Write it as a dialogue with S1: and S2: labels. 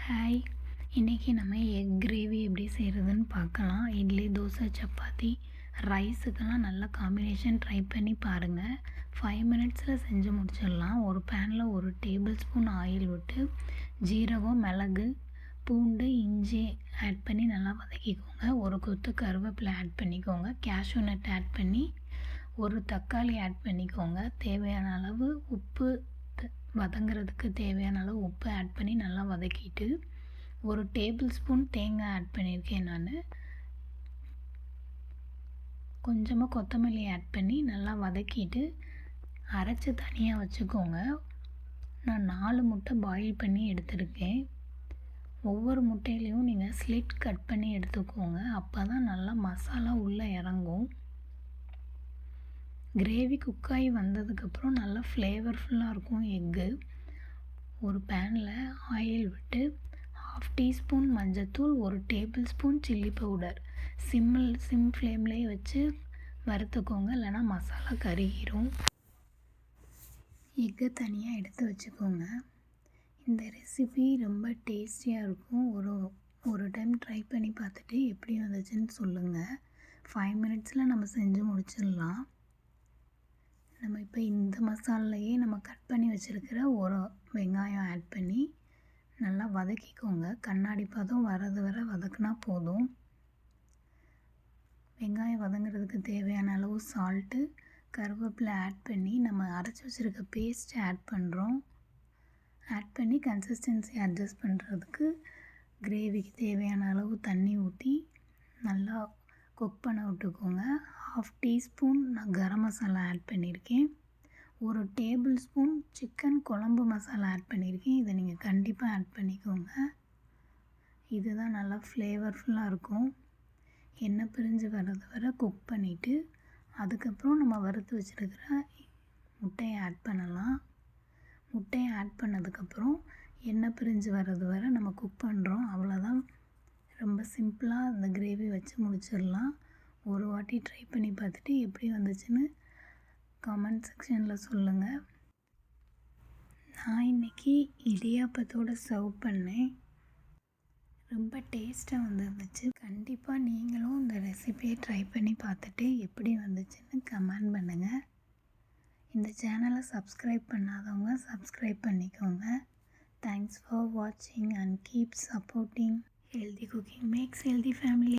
S1: Hi, இன்றைக்கி நம்ம egg gravy எப்படி செய்கிறதுன்னு பார்க்கலாம். இட்லி, தோசை, சப்பாத்தி, ரைஸுக்கெல்லாம் நல்ல காம்பினேஷன் ட்ரை பண்ணி பாருங்கள். 5 மினிட்ஸில் செஞ்சு முடிச்சிடலாம். ஒரு பேனில் 1 டேபிள் ஸ்பூன் ஆயில் விட்டு ஜீரகம், மிளகு, பூண்டு, இஞ்சி ஆட் பண்ணி நல்லா வதக்கிக்கோங்க. ஒரு கொத்து கருவேப்பிலை ஆட் பண்ணிக்கோங்க. கேஷ்யூ நட் ஆட் பண்ணி ஒரு தக்காளி ஆட் பண்ணிக்கோங்க. தேவையான அளவு உப்பு, வதங்கிறதுக்கு தேவையான அளவு உப்பு ஆட் பண்ணி நல்லா வதக்கிட்டு ஒரு டேபிள் ஸ்பூன் தேங்காய் ஆட் பண்ணியிருக்கேன். நான் கொஞ்சமாக கொத்தமல்லி ஆட் பண்ணி நல்லா வதக்கிட்டு அரைச்சி தனியாக வச்சுக்கோங்க. நான் 4 முட்டை பாயில் பண்ணி எடுத்துருக்கேன். ஒவ்வொரு முட்டையிலையும் நீங்கள் ஸ்லிட் கட் பண்ணி எடுத்துக்கோங்க. அப்போ தான் நல்லா மசாலா உள்ளே இறங்கும். கிரேவி குக்காகி வந்ததுக்கப்புறம் நல்லா ஃப்ளேவர்ஃபுல்லாக இருக்கும் எக்கு. ஒரு பேனில் ஆயில் விட்டு 1/2 டீஸ்பூன் மஞ்சத்தூள், 1 table spoon chilli powder sim ஃப்ளேம்லேயே வச்சு வறுத்துக்கோங்க, இல்லைனா மசாலா கருகிரும். எக்கை தனியாக எடுத்து வச்சுக்கோங்க. இந்த ரெசிபி ரொம்ப டேஸ்டியாக இருக்கும். ஒரு டைம் ட்ரை பண்ணி பார்த்துட்டு எப்படி வந்துச்சுன்னு சொல்லுங்கள். 5 மினிட்ஸில் நம்ம செஞ்சு முடிச்சிடலாம். நம்ம இப்போ இந்த மசாலையே நம்ம கட் பண்ணி வச்சுருக்கிற ஒரு வெங்காயம் ஆட் பண்ணி நல்லா வதக்கிக்கோங்க. கண்ணாடி பதம் வர்றது வரை வதக்குனா போதும். வெங்காயம் வதங்கிறதுக்கு தேவையான அளவு சால்ட்டு, கருவேப்பிலை ஆட் பண்ணி நம்ம அரைச்சி வச்சுருக்க பேஸ்ட்டை ஆட் பண்ணுறோம். ஆட் பண்ணி கன்சிஸ்டன்சி அட்ஜஸ்ட் பண்ணுறதுக்கு கிரேவிக்கு தேவையான அளவு தண்ணி ஊற்றி நல்லா குக் பண்ண விட்டுக்கோங்க. 1/2 டீஸ்பூன் நான் கரம் மசாலா ஆட் பண்ணியிருக்கேன். 1 டேபிள் ஸ்பூன் சிக்கன் குழம்பு மசாலா ஆட் பண்ணியிருக்கேன். இதை நீங்கள் கண்டிப்பாக ஆட் பண்ணிக்கோங்க. இதுதான் நல்லா ஃப்ளேவர்ஃபுல்லாக இருக்கும். எண்ணெய் பிரிஞ்சு வர்றது வரை குக் பண்ணிவிட்டு அதுக்கப்புறம் நம்ம வறுத்து வச்சுருக்கிற முட்டையை ஆட் பண்ணலாம். முட்டையை ஆட் பண்ணதுக்கப்புறம் எண்ணெய் பிரிஞ்சு வர்றது வரை நம்ம குக் பண்ணுறோம். அவ்வளோதான். ரொம்ப சிம்பிளாக அந்த கிரேவி வச்சு முடிச்சிடலாம். ஒரு வாட்டி ட்ரை பண்ணி பார்த்துட்டு எப்படி வந்துச்சுன்னு கமெண்ட் செக்ஷனில் சொல்லுங்கள். நான் இன்றைக்கி இடியாப்பத்தோடு சர்வ் பண்ணேன். ரொம்ப டேஸ்ட்டாக வந்துருந்துச்சு. கண்டிப்பாக நீங்களும் இந்த ரெசிபியை ட்ரை பண்ணி பார்த்துட்டு எப்படி வந்துச்சுன்னு கமெண்ட் பண்ணுங்கள். இந்த சேனலை சப்ஸ்கிரைப் பண்ணாதவங்க சப்ஸ்கிரைப் பண்ணிக்கோங்க. தேங்க்ஸ் ஃபார் வாட்சிங் and keep supporting. Healthy cooking makes healthy family.